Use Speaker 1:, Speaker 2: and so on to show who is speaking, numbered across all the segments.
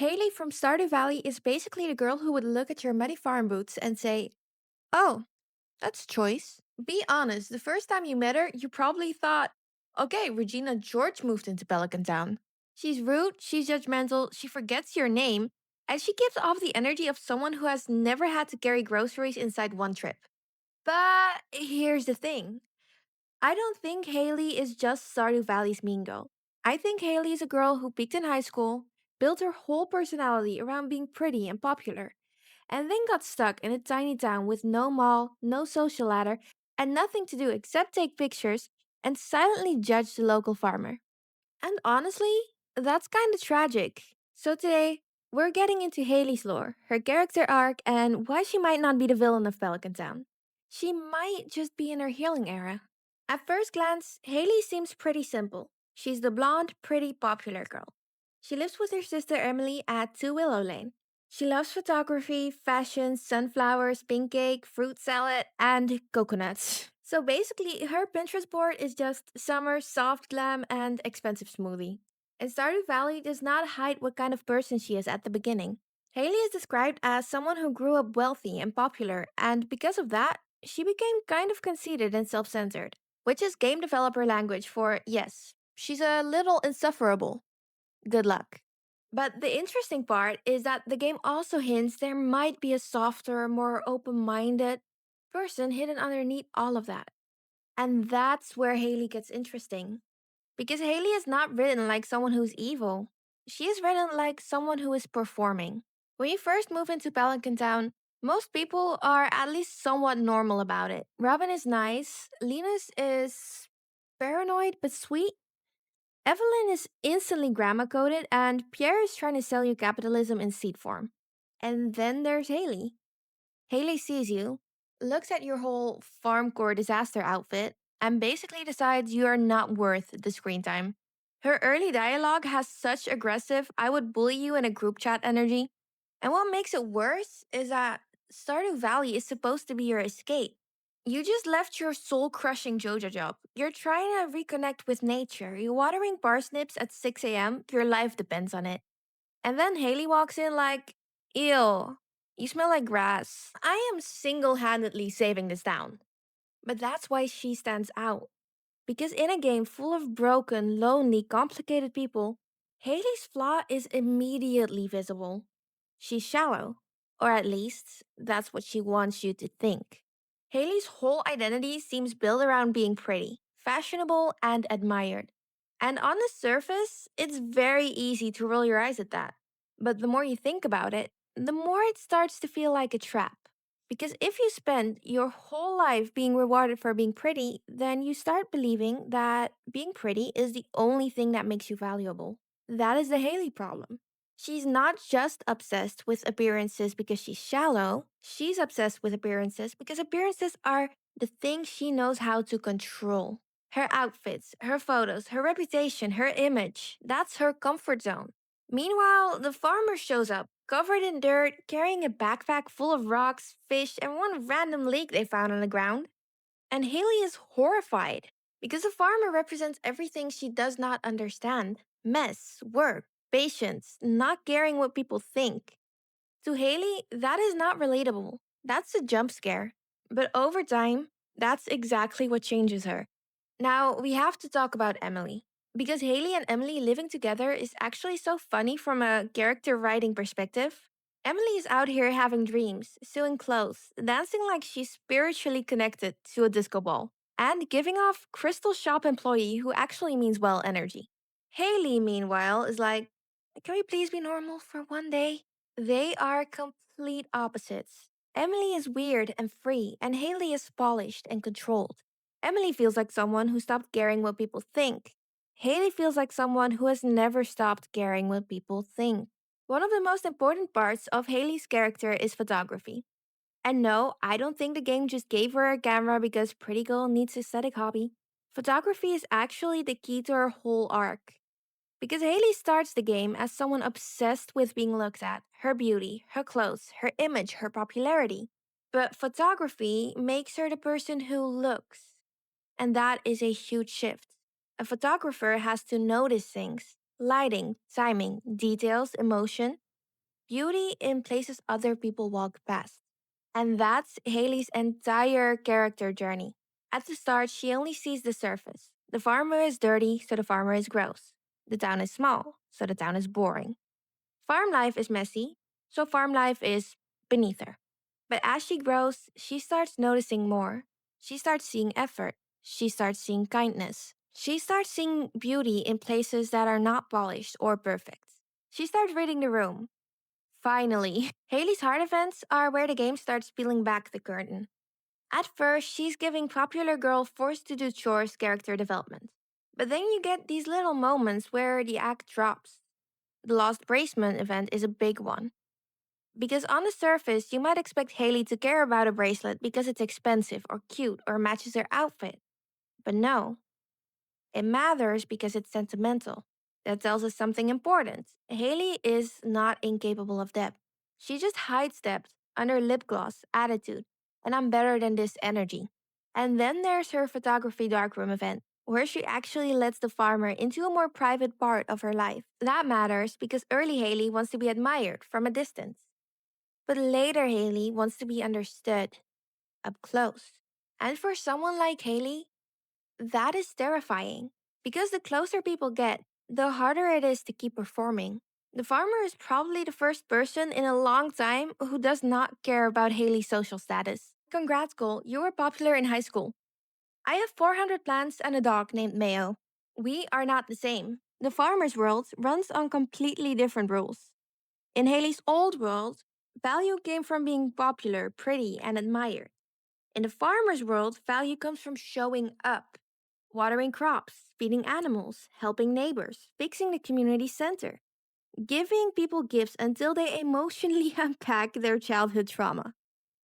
Speaker 1: Haley from Stardew Valley is basically the girl who would look at your muddy farm boots and say, "Oh, that's choice." Be honest, the first time you met her, you probably thought, "Okay, Regina George moved into Pelican Town." She's rude, she's judgmental, she forgets your name, and she gives off the energy of someone who has never had to carry groceries inside one trip. But here's the thing, I don't think Haley is just Stardew Valley's mean girl. I think Haley is a girl who peaked in high school, built her whole personality around being pretty and popular, and then got stuck in a tiny town with no mall, no social ladder, and nothing to do except take pictures and silently judge the local farmer. And honestly, that's kinda tragic. So today, we're getting into Haley's lore, her character arc, and why she might not be the villain of Pelican Town. She might just be in her healing era. At first glance, Haley seems pretty simple. She's the blonde, pretty, popular girl. She lives with her sister Emily at 2 Willow Lane. She loves photography, fashion, sunflowers, pink cake, fruit salad, and coconuts. So basically, her Pinterest board is just summer, soft glam, and expensive smoothie. And Stardew Valley does not hide what kind of person she is at the beginning. Haley is described as someone who grew up wealthy and popular, and because of that, she became kind of conceited and self centered, which is game developer language for yes, she's a little insufferable. Good luck. But the interesting part is that the game also hints there might be a softer, more open minded person hidden underneath all of that. And that's where Haley gets interesting. Because Haley is not written like someone who's evil, she is written like someone who is performing. When you first move into Pelican Town, most people are at least somewhat normal about it. Robin is nice, Linus is paranoid but sweet, Evelyn is instantly grammar coded, and Pierre is trying to sell you capitalism in seed form. And then there's Haley. Haley sees you, looks at your whole farm core disaster outfit, and basically decides you are not worth the screen time. Her early dialogue has such aggressive, I would bully you in a group chat energy. And what makes it worse is that Stardew Valley is supposed to be your escape. You just left your soul crushing JoJo job. You're trying to reconnect with nature. You're watering parsnips at 6 a.m. Your life depends on it. And then Haley walks in like, ew, you smell like grass. I am single handedly saving this town. But that's why she stands out. Because in a game full of broken, lonely, complicated people, Haley's flaw is immediately visible. She's shallow, or at least, that's what she wants you to think. Haley's whole identity seems built around being pretty, fashionable, and admired. And on the surface, it's very easy to roll your eyes at that. But the more you think about it, the more it starts to feel like a trap. Because if you spend your whole life being rewarded for being pretty, then you start believing that being pretty is the only thing that makes you valuable. That is the Haley problem. She's not just obsessed with appearances because she's shallow, she's obsessed with appearances because appearances are the thing she knows how to control. Her outfits, her photos, her reputation, her image, that's her comfort zone. Meanwhile, the farmer shows up, covered in dirt, carrying a backpack full of rocks, fish, and one random leek they found on the ground. And Haley is horrified because the farmer represents everything she does not understand: mess, work, patience, not caring what people think. To Haley, that is not relatable. That's a jump scare. But over time, that's exactly what changes her. Now, we have to talk about Emily. Because Haley and Emily living together is actually so funny from a character writing perspective. Emily is out here having dreams, sewing clothes, dancing like she's spiritually connected to a disco ball, and giving off crystal shop employee who actually means well energy. Haley, meanwhile, is like, can we please be normal for one day? They are complete opposites. Emily is weird and free, and Haley is polished and controlled. Emily feels like someone who stopped caring what people think. Haley feels like someone who has never stopped caring what people think. One of the most important parts of Haley's character is photography. And no, I don't think the game just gave her a camera because Pretty Girl needs a aesthetic hobby. Photography is actually the key to her whole arc. Because Haley starts the game as someone obsessed with being looked at, her beauty, her clothes, her image, her popularity. But photography makes her the person who looks. And that is a huge shift. A photographer has to notice things: lighting, timing, details, emotion. beauty in places other people walk past. And that's Haley's entire character journey. At the start, she only sees the surface. The farmer is dirty, so the farmer is gross. The town is small, so the town is boring. Farm life is messy, so farm life is beneath her. But as she grows, she starts noticing more. She starts seeing effort. She starts seeing kindness. She starts seeing beauty in places that are not polished or perfect. She starts reading the room. Finally, Haley's heart events are where the game starts peeling back the curtain. At first, she's giving popular girl forced to do chores character development. But then you get these little moments where the act drops. The Lost Bracelet event is a big one. Because on the surface, you might expect Haley to care about a bracelet because it's expensive or cute or matches her outfit. But no, it matters because it's sentimental. That tells us something important. Haley is not incapable of depth. She just hides depth under lip gloss, attitude, and I'm better than this energy. And then there's her photography darkroom event, where she actually lets the farmer into a more private part of her life. That matters because early Haley wants to be admired from a distance. But later Haley wants to be understood, up close. And for someone like Haley, that is terrifying. Because the closer people get, the harder it is to keep performing. The farmer is probably the first person in a long time who does not care about Haley's social status. Congrats, Cole, you were popular in high school. I have 400 plants and a dog named Mayo. We are not the same. The farmer's world runs on completely different rules. In Haley's old world, value came from being popular, pretty, and admired. In the farmer's world, value comes from showing up, watering crops, feeding animals, helping neighbors, fixing the community center, giving people gifts until they emotionally unpack their childhood trauma.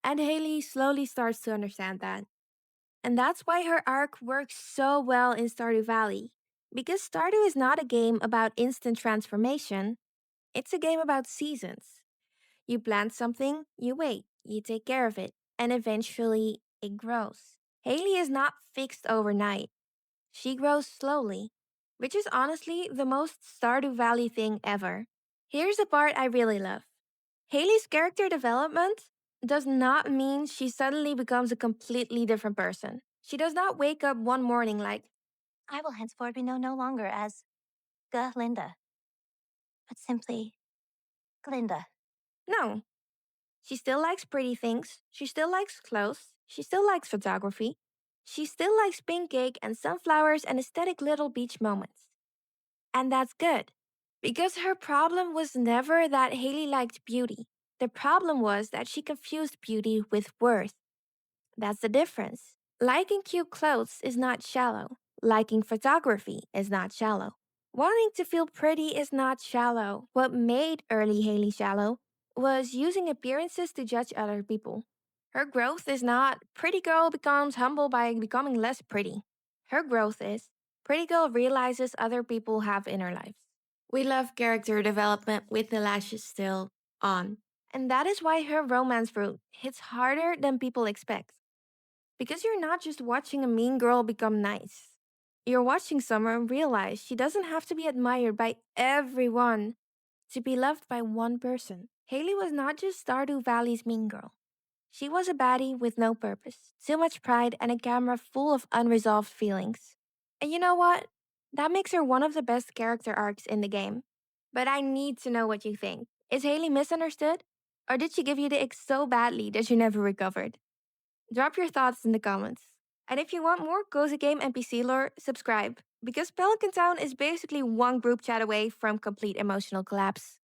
Speaker 1: And Haley slowly starts to understand that. And that's why her arc works so well in Stardew Valley. Because Stardew is not a game about instant transformation, it's a game about seasons. You plant something, you wait, you take care of it, and eventually it grows. Haley is not fixed overnight. She grows slowly, which is honestly the most Stardew Valley thing ever. Here's the part I really love. Haley's character development does not mean she suddenly becomes a completely different person. She does not wake up one morning like,
Speaker 2: I will henceforth be known no longer as Glinda, but simply Glinda.
Speaker 1: no. She still likes pretty things. She still likes clothes. She still likes photography. She still likes pink cake and sunflowers and aesthetic little beach moments. And that's good. Because her problem was never that Haley liked beauty. The problem was that she confused beauty with worth. That's the difference. Liking cute clothes is not shallow. Liking photography is not shallow. Wanting to feel pretty is not shallow. What made early Haley shallow was using appearances to judge other people. Her growth is not pretty girl becomes humble by becoming less pretty. Her growth is pretty girl realizes other people have inner lives. We love character development with the lashes still on. And that is why her romance route hits harder than people expect. Because you're not just watching a mean girl become nice. You're watching someone realize she doesn't have to be admired by everyone to be loved by one person. Haley was not just Stardew Valley's mean girl. She was a baddie with no purpose, too much pride, and a camera full of unresolved feelings. And you know what? That makes her one of the best character arcs in the game. But I need to know what you think. Is Haley misunderstood? Or did she give you the ick so badly that you never recovered? Drop your thoughts in the comments. And if you want more Cozy Game NPC lore, subscribe, because Pelican Town is basically one group chat away from complete emotional collapse.